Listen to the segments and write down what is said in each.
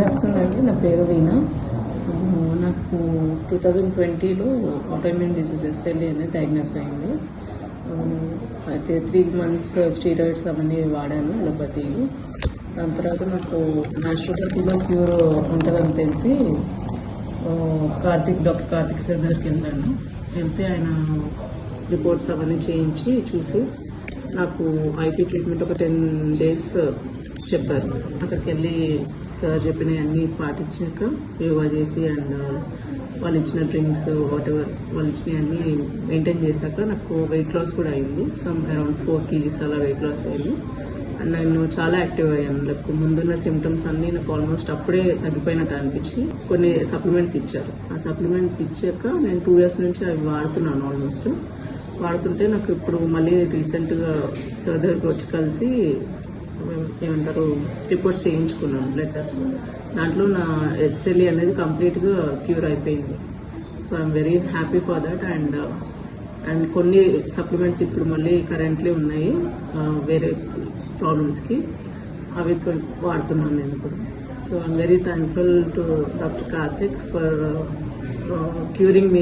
Afternoon అండి. నా పేరు వీణా. నాకు 2020లో ఆటోఇమ్యూన్ డిసీజ్ ఎస్ఎల్ఈ అనేది డయాగ్నోస్ అయింది. అయితే 3 months స్టీరాయిడ్స్ అవన్నీ వాడాను, అలోపతిలు. దాని తర్వాత నాకు న్యాచురోపతిలో క్యూర్ ఉంటుందని తెలిసి డాక్టర్ కార్తిక్ సార్ దగ్గరికి వెళ్ళాను. వెళ్తే ఆయన రిపోర్ట్స్ అవన్నీ చేయించి చూసి నాకు ఐపీ ట్రీట్మెంట్ ఒక 10 days చెప్పారు. అక్కడికి వెళ్ళి సార్ చెప్పినవన్నీ పాటించాక యోగా చేసి అండ్ వాళ్ళు ఇచ్చిన డ్రింక్స్ వాటెవర్ వాళ్ళు ఇచ్చినవన్నీ మెయింటైన్ చేశాక నాకు వెయిట్ లాస్ కూడా అయింది. అరౌండ్ 4 kgs అలా వెయిట్ లాస్ అయింది. అండ్ నేను చాలా యాక్టివ్ అయ్యాను. నాకు ముందున్న సిమ్టమ్స్ అన్నీ నాకు ఆల్మోస్ట్ అప్పుడే తగ్గిపోయినట్టు అనిపించి కొన్ని సప్లిమెంట్స్ ఇచ్చారు. ఆ సప్లిమెంట్స్ ఇచ్చాక నేను 2 years నుంచి అవి వాడుతున్నాను. ఆల్మోస్ట్ వాడుతుంటే నాకు ఇప్పుడు మళ్ళీ రీసెంట్గా సార్ దగ్గరికి వచ్చి కలిసి ఏమంటారు రిపోర్ట్స్ చేయించుకున్నాను, బ్లడ్ టెస్ట్. దాంట్లో నా ఎస్ఎల్ఈ అనేది కంప్లీట్గా క్యూర్ అయిపోయింది. So I'm very happy for that. And కొన్ని సప్లిమెంట్స్ ఇప్పుడు మళ్ళీ కరెంట్లీ ఉన్నాయి వేరే ప్రాబ్లమ్స్కి, అవి వాడుతున్నాను నేను ఇప్పుడు. So I'm very thankful to doctor Karthik for curing me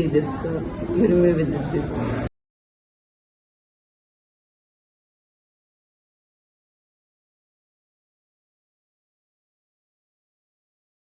with this disease.